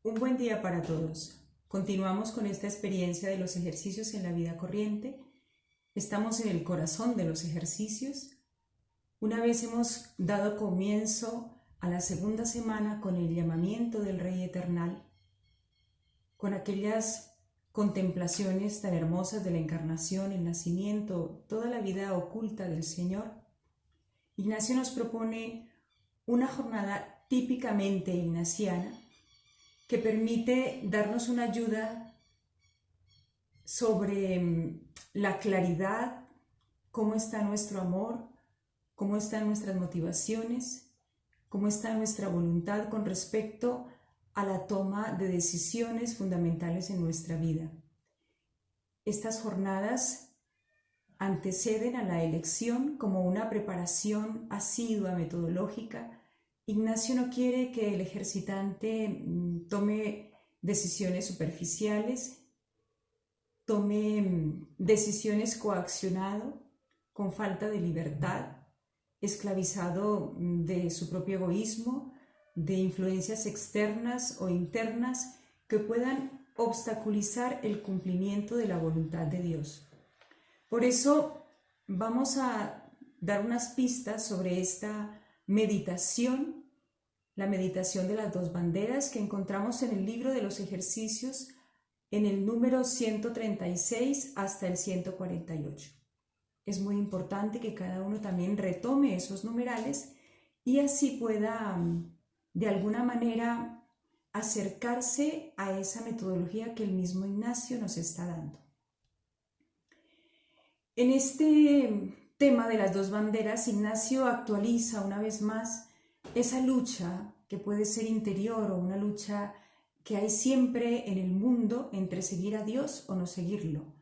Un buen día para todos. Continuamos con esta experiencia de los ejercicios en la vida corriente. Estamos en el corazón de los ejercicios. Una vez hemos dado comienzo a la segunda semana con el llamamiento del Rey Eternal, con aquellas contemplaciones tan hermosas de la encarnación, el nacimiento, toda la vida oculta del Señor, Ignacio nos propone una jornada típicamente ignaciana que permite darnos una ayuda sobre la claridad, cómo está nuestro amor, cómo están nuestras motivaciones, cómo está nuestra voluntad con respecto a la toma de decisiones fundamentales en nuestra vida. Estas jornadas anteceden a la elección como una preparación asidua, metodológica. Ignacio no quiere que el ejercitante tome decisiones superficiales, tome decisiones coaccionado, con falta de libertad, esclavizado de su propio egoísmo, de influencias externas o internas que puedan obstaculizar el cumplimiento de la voluntad de Dios. Por eso vamos a dar unas pistas sobre esta meditación, la meditación de las dos banderas que encontramos en el libro de los ejercicios en el número 136 hasta el 148. Es muy importante que cada uno también retome esos numerales y así pueda de alguna manera acercarse a esa metodología que el mismo Ignacio nos está dando. En este tema de las dos banderas, Ignacio actualiza una vez más esa lucha que puede ser interior o una lucha que hay siempre en el mundo entre seguir a Dios o no seguirlo.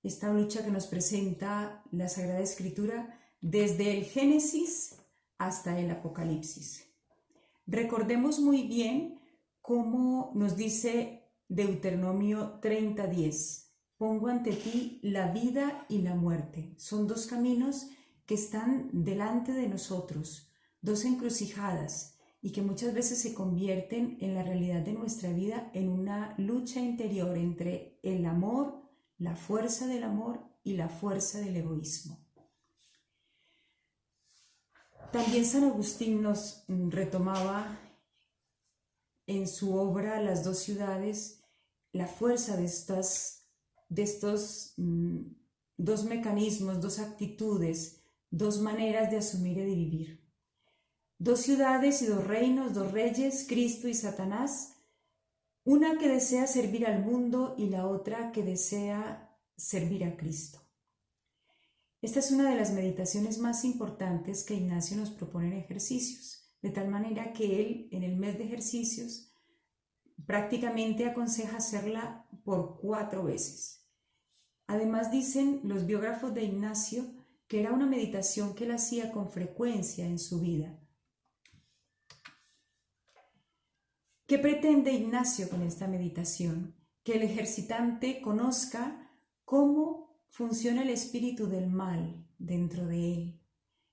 Esta lucha que nos presenta la Sagrada Escritura desde el Génesis hasta el Apocalipsis. Recordemos muy bien cómo nos dice Deuteronomio 30:10. Pongo ante ti la vida y la muerte. Son dos caminos que están delante de nosotros, dos encrucijadas y que muchas veces se convierten en la realidad de nuestra vida en una lucha interior entre el amor, la fuerza del amor y la fuerza del egoísmo. También San Agustín nos retomaba en su obra Las dos ciudades la fuerza de estos dos mecanismos, dos actitudes, dos maneras de asumir y de vivir. Dos ciudades y dos reinos, dos reyes, Cristo y Satanás, una que desea servir al mundo y la otra que desea servir a Cristo. Esta es una de las meditaciones más importantes que Ignacio nos propone en ejercicios, de tal manera que él en el mes de ejercicios prácticamente aconseja hacerla por 4 veces. Además dicen los biógrafos de Ignacio que era una meditación que él hacía con frecuencia en su vida. ¿Qué pretende Ignacio con esta meditación? Que el ejercitante conozca cómo funciona el espíritu del mal dentro de él,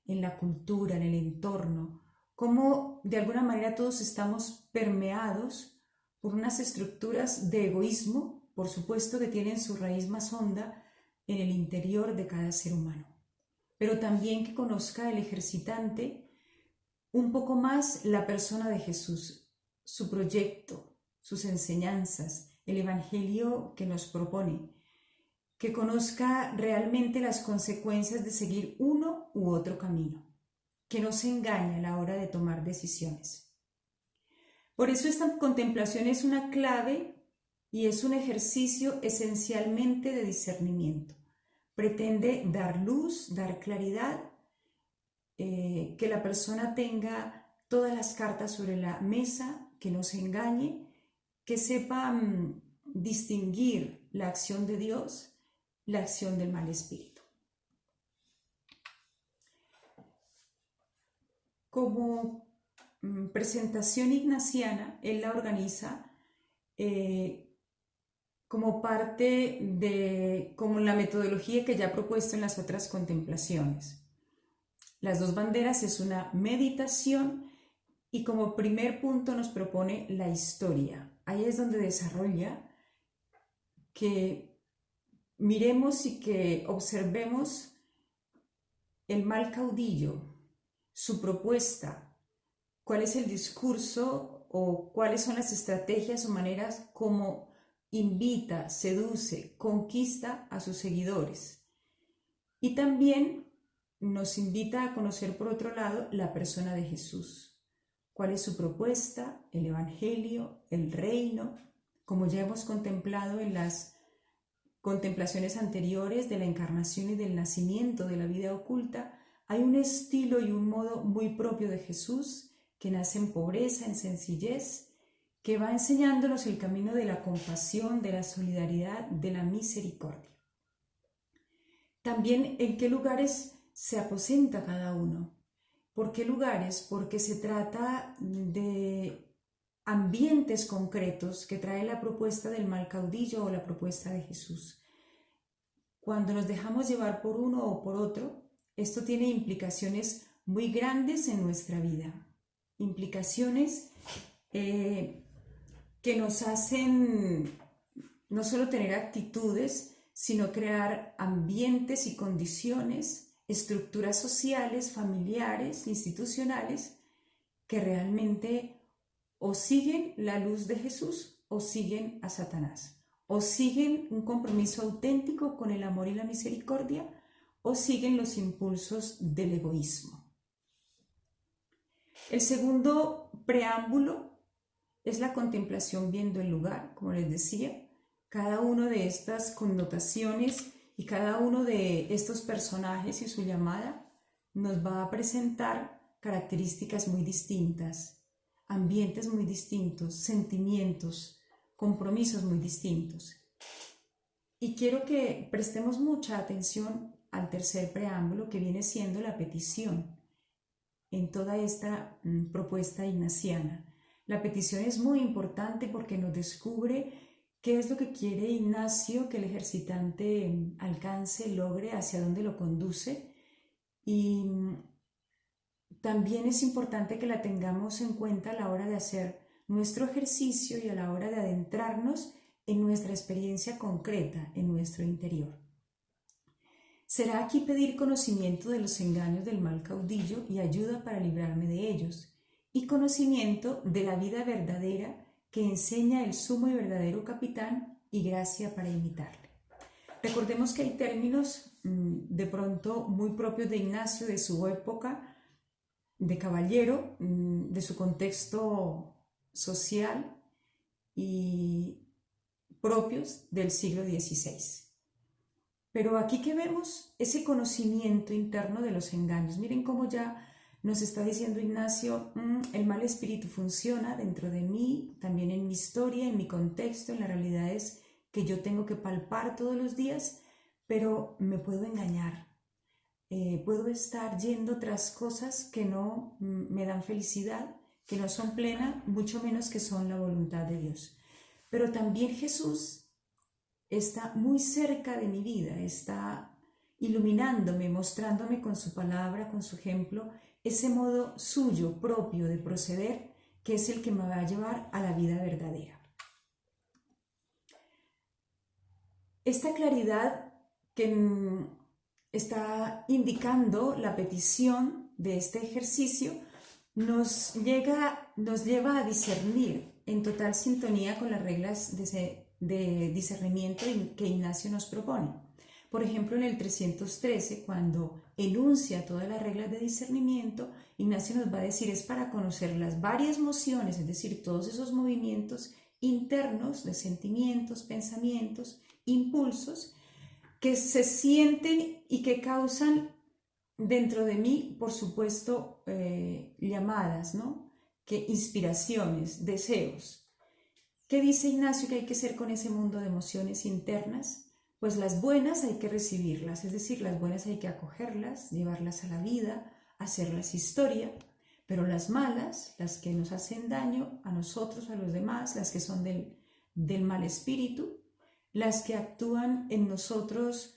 en la cultura, en el entorno, cómo de alguna manera todos estamos permeados por unas estructuras de egoísmo, por supuesto que tienen su raíz más honda en el interior de cada ser humano. Pero también que conozca el ejercitante un poco más la persona de Jesús, su proyecto, sus enseñanzas, el evangelio que nos propone, que conozca realmente las consecuencias de seguir uno u otro camino, que no se engañe a la hora de tomar decisiones. Por eso esta contemplación es una clave y es un ejercicio esencialmente de discernimiento. Pretende dar luz, dar claridad, que la persona tenga todas las cartas sobre la mesa, que no se engañe, que sepa distinguir la acción de Dios, la acción del mal espíritu. Como presentación ignaciana, él la organiza como parte de la metodología que ya ha propuesto en las otras contemplaciones. Las dos banderas es una meditación y como primer punto nos propone la historia. ahí es donde desarrolla que miremos y que observemos el mal caudillo, su propuesta, cuál es el discurso o cuáles son las estrategias o maneras como invita, seduce, conquista a sus seguidores. Y también nos invita a conocer por otro lado la persona de Jesús. ¿Cuál es su propuesta? El Evangelio, el reino, como ya hemos contemplado en las contemplaciones anteriores de la encarnación y del nacimiento de la vida oculta, hay un estilo y un modo muy propio de Jesús que nace en pobreza, en sencillez, que va enseñándonos el camino de la compasión, de la solidaridad, de la misericordia. También en qué lugares se aposenta cada uno. ¿Por qué lugares? Porque se trata de ambientes concretos que trae la propuesta del mal caudillo o la propuesta de Jesús. Cuando nos dejamos llevar por uno o por otro, esto tiene implicaciones muy grandes en nuestra vida. Implicaciones que nos hacen no solo tener actitudes, sino crear ambientes y condiciones, estructuras sociales, familiares, institucionales, que realmente o siguen la luz de Jesús o siguen a Satanás, o siguen un compromiso auténtico con el amor y la misericordia, o siguen los impulsos del egoísmo. El segundo preámbulo es la contemplación viendo el lugar, como les decía. Cada una de estas connotaciones y cada uno de estos personajes y su llamada nos va a presentar características muy distintas, ambientes muy distintos, sentimientos, compromisos muy distintos. Y quiero que prestemos mucha atención al tercer preámbulo, que viene siendo la petición en toda esta propuesta ignaciana. La petición es muy importante porque nos descubre qué es lo que quiere Ignacio que el ejercitante alcance, logre, hacia dónde lo conduce. Y también es importante que la tengamos en cuenta a la hora de hacer nuestro ejercicio y a la hora de adentrarnos en nuestra experiencia concreta, en nuestro interior. Será aquí pedir conocimiento de los engaños del mal caudillo y ayuda para librarme de ellos, y conocimiento de la vida verdadera que enseña el sumo y verdadero capitán, y gracia para imitarle. Recordemos que hay términos de pronto muy propios de Ignacio, de su época, de caballero, de su contexto social y propios del siglo XVI. Pero aquí que vemos ese conocimiento interno de los engaños. Miren cómo ya nos está diciendo Ignacio, el mal espíritu funciona dentro de mí, también en mi historia, en mi contexto, en las realidades que yo tengo que palpar todos los días, pero me puedo engañar. Puedo estar yendo tras cosas que no me dan felicidad, que no son plenas, mucho menos que son la voluntad de Dios. Pero también Jesús está muy cerca de mi vida, está iluminándome, mostrándome con su palabra, con su ejemplo, ese modo suyo propio de proceder, que es el que me va a llevar a la vida verdadera. Esta claridad que está indicando la petición de este ejercicio nos lleva a discernir en total sintonía con las reglas de discernimiento que Ignacio nos propone. Por ejemplo, en el 313, cuando enuncia todas las reglas de discernimiento, Ignacio nos va a decir es para conocer las varias mociones, es decir, todos esos movimientos internos de sentimientos, pensamientos, impulsos que se sienten y que causan dentro de mí, por supuesto, llamadas, ¿no? Que inspiraciones, deseos. ¿Qué dice Ignacio que hay que hacer con ese mundo de emociones internas? Pues las buenas hay que recibirlas, es decir, las buenas hay que acogerlas, llevarlas a la vida, hacerlas historia, pero las malas, las que nos hacen daño a nosotros, a los demás, las que son del mal espíritu, las que actúan en nosotros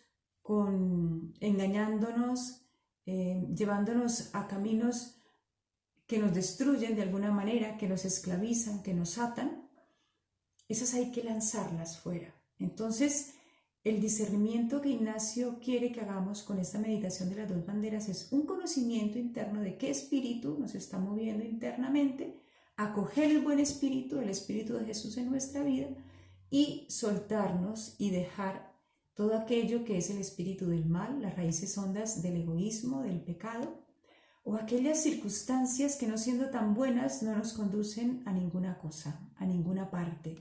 engañándonos, llevándonos a caminos que nos destruyen de alguna manera, que nos esclavizan, que nos atan, esas hay que lanzarlas fuera. Entonces, el discernimiento que Ignacio quiere que hagamos con esta meditación de las dos banderas es un conocimiento interno de qué espíritu nos está moviendo internamente, acoger el buen espíritu, el espíritu de Jesús en nuestra vida y soltarnos y dejar todo aquello que es el espíritu del mal, las raíces hondas del egoísmo, del pecado, o aquellas circunstancias que no siendo tan buenas no nos conducen a ninguna cosa, a ninguna parte,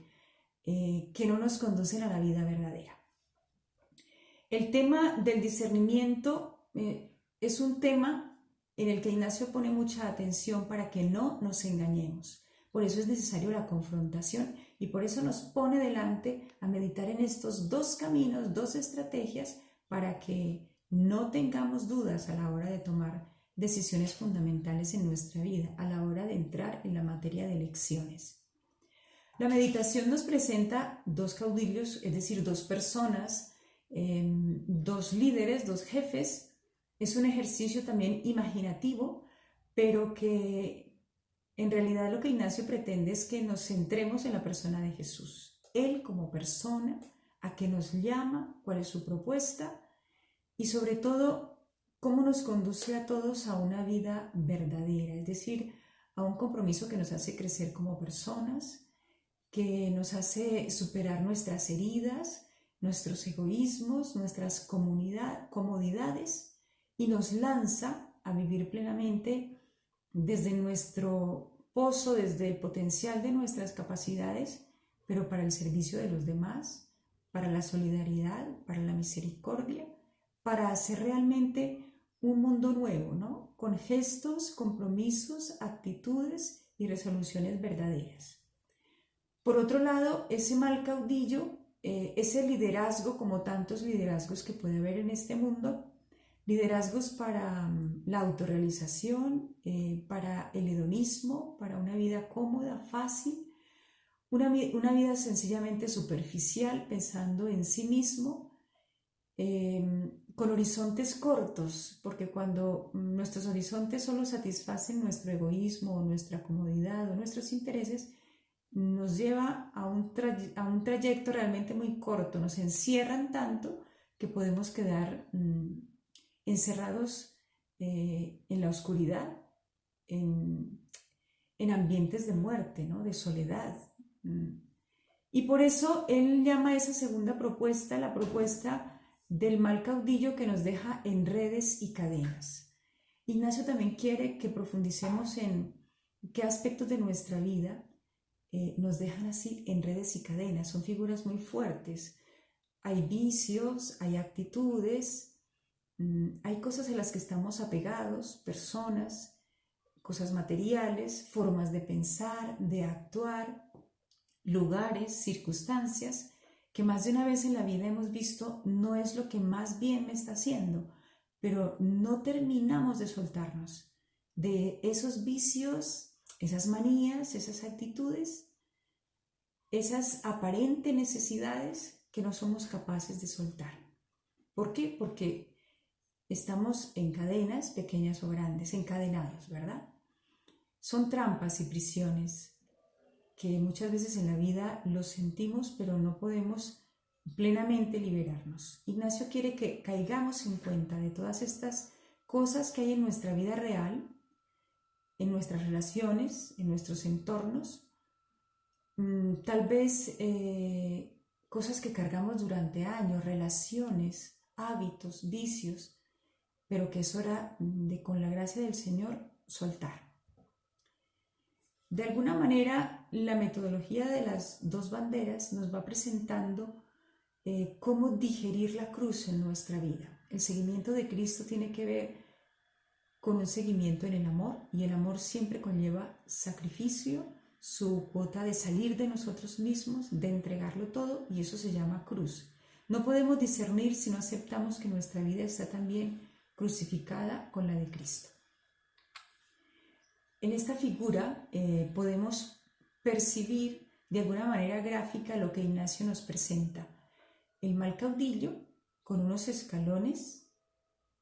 que no nos conducen a la vida verdadera. El tema del discernimiento es un tema en el que Ignacio pone mucha atención para que no nos engañemos. Por eso es necesario la confrontación y por eso nos pone delante a meditar en estos dos caminos, dos estrategias para que no tengamos dudas a la hora de tomar decisiones fundamentales en nuestra vida, a la hora de entrar en la materia de elecciones. La meditación nos presenta dos caudillos, es decir, dos personas, dos líderes, dos jefes. Es un ejercicio también imaginativo, pero que en realidad lo que Ignacio pretende es que nos centremos en la persona de Jesús. Él como persona, a qué nos llama, cuál es su propuesta y sobre todo cómo nos conduce a todos a una vida verdadera, es decir, a un compromiso que nos hace crecer como personas, que nos hace superar nuestras heridas, nuestros egoísmos, nuestras comodidades y nos lanza a vivir plenamente desde nuestro pozo, desde el potencial de nuestras capacidades, pero para el servicio de los demás, para la solidaridad, para la misericordia, para hacer realmente un mundo nuevo, ¿no? Con gestos, compromisos, actitudes y resoluciones verdaderas. Por otro lado, ese mal caudillo, ese liderazgo, como tantos liderazgos que puede haber en este mundo, liderazgos para la autorrealización, para el hedonismo, para una vida cómoda, fácil, una vida sencillamente superficial, pensando en sí mismo, con horizontes cortos, porque cuando nuestros horizontes solo satisfacen nuestro egoísmo o nuestra comodidad o nuestros intereses, nos lleva a un trayecto realmente muy corto, nos encierran tanto que podemos quedar encerrados en la oscuridad, en ambientes de muerte, ¿no? De soledad. Y por eso él llama a esa segunda propuesta la propuesta del mal caudillo que nos deja en redes y cadenas. Ignacio también quiere que profundicemos en qué aspectos de nuestra vida nos dejan así en redes y cadenas. Son figuras muy fuertes. Hay vicios, hay actitudes, hay cosas en las que estamos apegados, personas, cosas materiales, formas de pensar, de actuar, lugares, circunstancias, que más de una vez en la vida hemos visto no es lo que más bien me está haciendo, pero no terminamos de soltarnos de esos vicios, esas manías, esas actitudes, esas aparentes necesidades que no somos capaces de soltar. ¿Por qué? Porque estamos en cadenas, pequeñas o grandes, encadenados, ¿verdad? Son trampas y prisiones que muchas veces en la vida los sentimos, pero no podemos plenamente liberarnos. Ignacio quiere que caigamos en cuenta de todas estas cosas que hay en nuestra vida real, en nuestras relaciones, en nuestros entornos, tal vez cosas que cargamos durante años, relaciones, hábitos, vicios, pero que es hora de, con la gracia del Señor, soltar. De alguna manera, la metodología de las dos banderas nos va presentando cómo digerir la cruz en nuestra vida. El seguimiento de Cristo tiene que ver con un seguimiento en el amor, y el amor siempre conlleva sacrificio, su cuota de salir de nosotros mismos, de entregarlo todo, y eso se llama cruz. No podemos discernir si no aceptamos que nuestra vida está también crucificada con la de Cristo. En esta figura podemos percibir de alguna manera gráfica lo que Ignacio nos presenta. El mal caudillo con unos escalones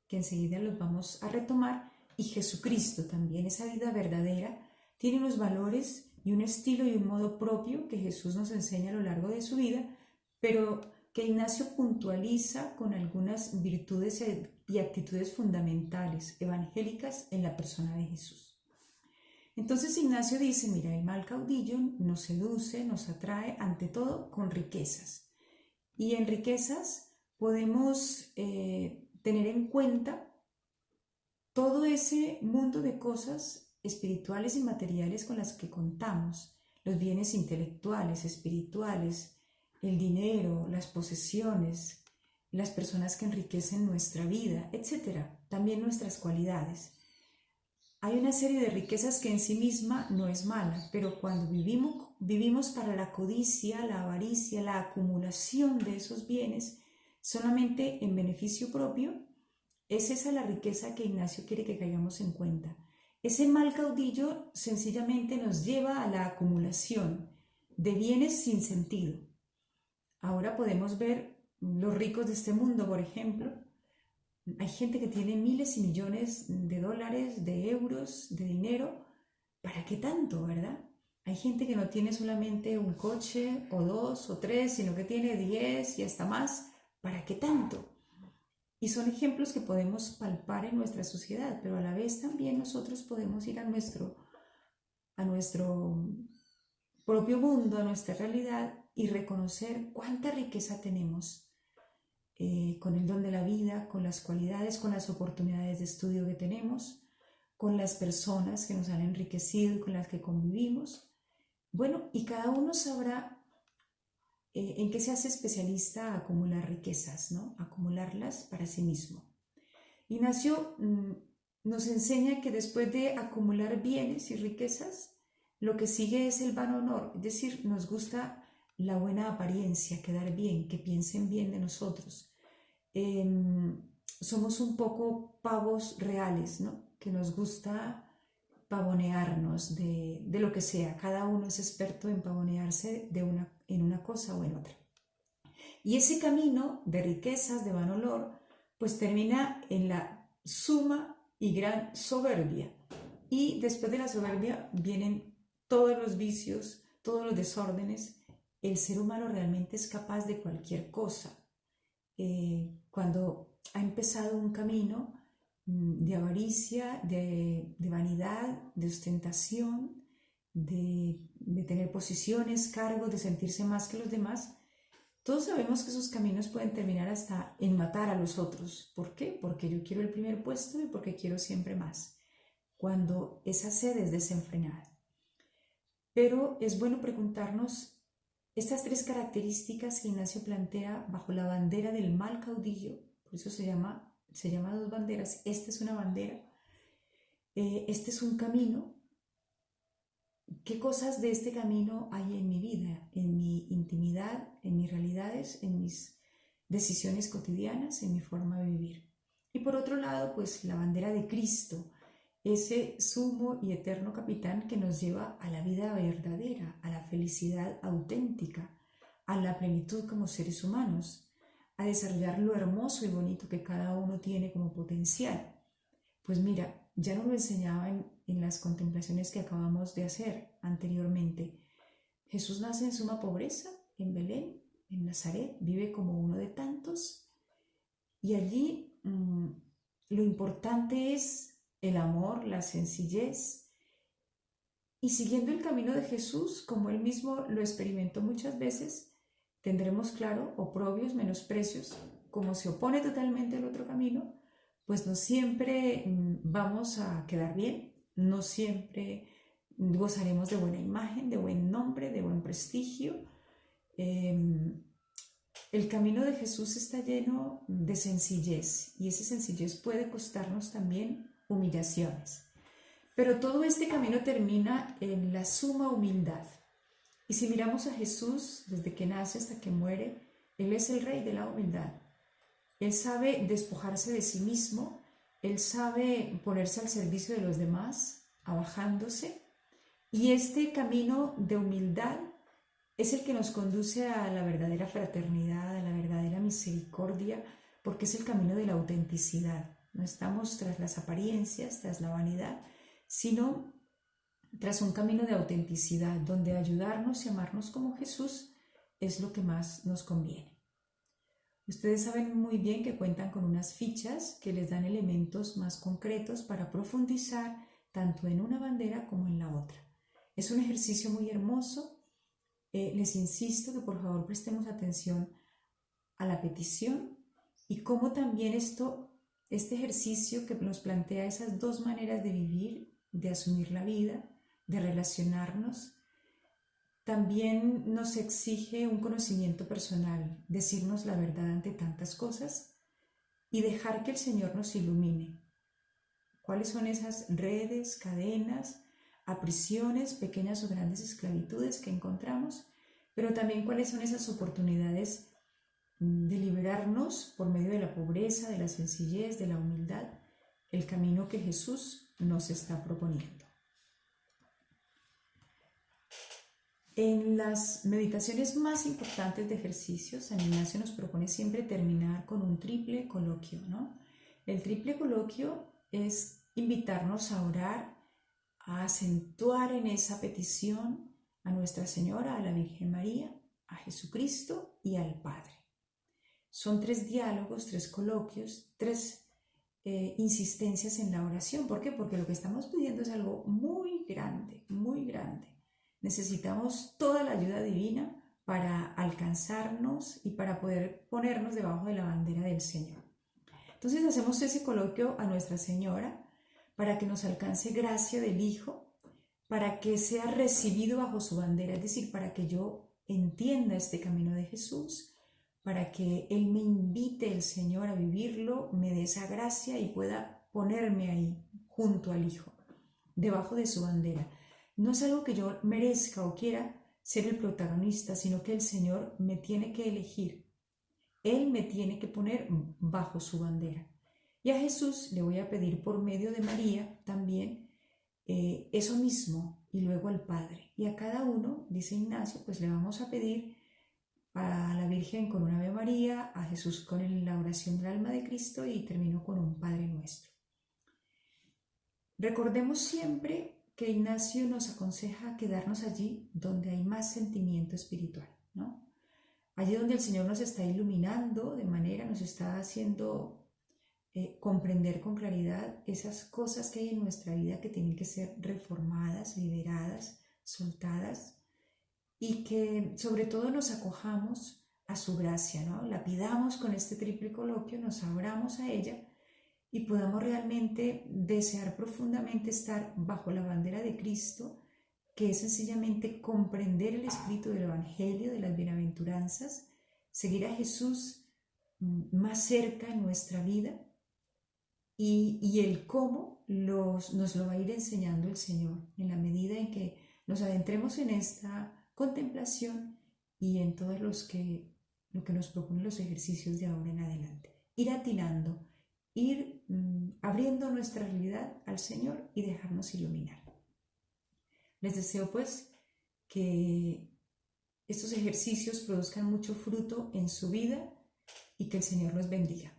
que enseguida los vamos a retomar, y Jesucristo también, esa vida verdadera, tiene unos valores y un estilo y un modo propio que Jesús nos enseña a lo largo de su vida, pero que Ignacio puntualiza con algunas virtudes y actitudes fundamentales, evangélicas en la persona de Jesús. Entonces Ignacio dice, mira, el mal caudillo nos seduce, nos atrae ante todo con riquezas. Y en riquezas podemos tener en cuenta todo ese mundo de cosas espirituales y materiales con las que contamos, los bienes intelectuales, espirituales, el dinero, las posesiones, las personas que enriquecen nuestra vida, etc. También nuestras cualidades. Hay una serie de riquezas que en sí misma no es mala, pero cuando vivimos para la codicia, la avaricia, la acumulación de esos bienes solamente en beneficio propio, es esa la riqueza que Ignacio quiere que caigamos en cuenta. Ese mal caudillo sencillamente nos lleva a la acumulación de bienes sin sentido. Ahora podemos ver los ricos de este mundo, por ejemplo. Hay gente que tiene miles y millones de dólares, de euros, de dinero. ¿Para qué tanto, verdad? Hay gente que no tiene solamente un coche o dos o tres, sino que tiene 10 y hasta más. ¿Para qué tanto? Y son ejemplos que podemos palpar en nuestra sociedad, pero a la vez también nosotros podemos ir a nuestro propio mundo, a nuestra realidad y reconocer cuánta riqueza tenemos con el don de la vida, con las cualidades, con las oportunidades de estudio que tenemos, con las personas que nos han enriquecido y con las que convivimos. Bueno, y cada uno sabrá en qué se hace especialista a acumular riquezas, ¿no? Acumularlas para sí mismo. Ignacio nos enseña que después de acumular bienes y riquezas, lo que sigue es el vano honor, es decir, nos gusta la buena apariencia, quedar bien, que piensen bien de nosotros. Somos un poco pavos reales, ¿no? Que nos gusta pavonearnos de lo que sea. Cada uno es experto en pavonearse en una cosa o en otra. Y ese camino de riquezas, de vano olor, pues termina en la suma y gran soberbia. Y después de la soberbia vienen todos los vicios, todos los desórdenes. El ser humano realmente es capaz de cualquier cosa. Cuando ha empezado un camino de avaricia, de vanidad, de ostentación, de tener posiciones, cargos, de sentirse más que los demás, todos sabemos que esos caminos pueden terminar hasta en matar a los otros. ¿Por qué? Porque yo quiero el primer puesto y porque quiero siempre más, cuando esa sed es desenfrenada. Pero es bueno preguntarnos estas tres características que Ignacio plantea bajo la bandera del mal caudillo. Por eso se llama dos banderas. Esta es una bandera, este es un camino. ¿Qué cosas de este camino hay en mi vida, en mi intimidad, en mis realidades, en mis decisiones cotidianas, en mi forma de vivir? Y por otro lado, pues la bandera de Cristo, ese sumo y eterno capitán que nos lleva a la vida verdadera, a la felicidad auténtica, a la plenitud como seres humanos, a desarrollar lo hermoso y bonito que cada uno tiene como potencial. Pues mira, ya nos lo enseñaba en las contemplaciones que acabamos de hacer anteriormente. Jesús nace en suma pobreza, en Belén, en Nazaret, vive como uno de tantos, y allí lo importante es el amor, la sencillez, y siguiendo el camino de Jesús, como él mismo lo experimentó muchas veces, tendremos claro oprobios, menosprecios, como se opone totalmente al otro camino, pues no siempre vamos a quedar bien, no siempre gozaremos de buena imagen, de buen nombre, de buen prestigio. El camino de Jesús está lleno de sencillez y esa sencillez puede costarnos también humillaciones. Pero todo este camino termina en la suma humildad. Y si miramos a Jesús desde que nace hasta que muere, Él es el Rey de la humildad. Él sabe despojarse de sí mismo, Él sabe ponerse al servicio de los demás, abajándose. Y este camino de humildad es el que nos conduce a la verdadera fraternidad, a la verdadera misericordia, porque es el camino de la autenticidad. No estamos tras las apariencias, tras la vanidad, sino tras un camino de autenticidad, donde ayudarnos y amarnos como Jesús es lo que más nos conviene. Ustedes saben muy bien que cuentan con unas fichas que les dan elementos más concretos para profundizar tanto en una bandera como en la otra. Es un ejercicio muy hermoso. Les insisto que por favor prestemos atención a la petición y cómo también este ejercicio que nos plantea esas dos maneras de vivir, de asumir la vida, de relacionarnos, también nos exige un conocimiento personal, decirnos la verdad ante tantas cosas y dejar que el Señor nos ilumine. ¿Cuáles son esas redes, cadenas, aprisiones, pequeñas o grandes esclavitudes que encontramos? Pero también cuáles son esas oportunidades de liberarnos por medio de la pobreza, de la sencillez, de la humildad, el camino que Jesús nos está proponiendo. En las meditaciones más importantes de ejercicios, San Ignacio nos propone siempre terminar con un triple coloquio, ¿no? El triple coloquio es invitarnos a orar, a acentuar en esa petición a Nuestra Señora, a la Virgen María, a Jesucristo y al Padre. Son 3 diálogos, 3 coloquios, 3 insistencias en la oración. ¿Por qué? Porque lo que estamos pidiendo es algo muy grande, muy grande. Necesitamos toda la ayuda divina para alcanzarnos y para poder ponernos debajo de la bandera del Señor. Entonces hacemos ese coloquio a Nuestra Señora para que nos alcance gracia del Hijo, para que sea recibido bajo su bandera, es decir, para que yo entienda este camino de Jesús, para que Él me invite, el Señor, a vivirlo, me dé esa gracia y pueda ponerme ahí junto al Hijo, debajo de su bandera. No es algo que yo merezca o quiera ser el protagonista, sino que el Señor me tiene que elegir. Él me tiene que poner bajo su bandera. Y a Jesús le voy a pedir por medio de María también eso mismo, y luego al Padre. Y a cada uno, dice Ignacio, pues le vamos a pedir a la Virgen con un Ave María, a Jesús con la oración del alma de Cristo y termino con un Padre Nuestro. Recordemos siempre que Ignacio nos aconseja quedarnos allí donde hay más sentimiento espiritual, ¿no? Allí donde el Señor nos está iluminando de manera, nos está haciendo comprender con claridad esas cosas que hay en nuestra vida que tienen que ser reformadas, liberadas, soltadas, y que sobre todo nos acojamos a su gracia, ¿no? La pidamos con este triple coloquio, nos abramos a ella y podamos realmente desear profundamente estar bajo la bandera de Cristo, que es sencillamente comprender el espíritu del Evangelio, de las bienaventuranzas, seguir a Jesús más cerca en nuestra vida y el cómo nos lo va a ir enseñando el Señor en la medida en que nos adentremos en esta contemplación y en todos lo que nos proponen los ejercicios de ahora en adelante. Ir atinando, ir abriendo nuestra realidad al Señor y dejarnos iluminar. Les deseo pues que estos ejercicios produzcan mucho fruto en su vida y que el Señor los bendiga.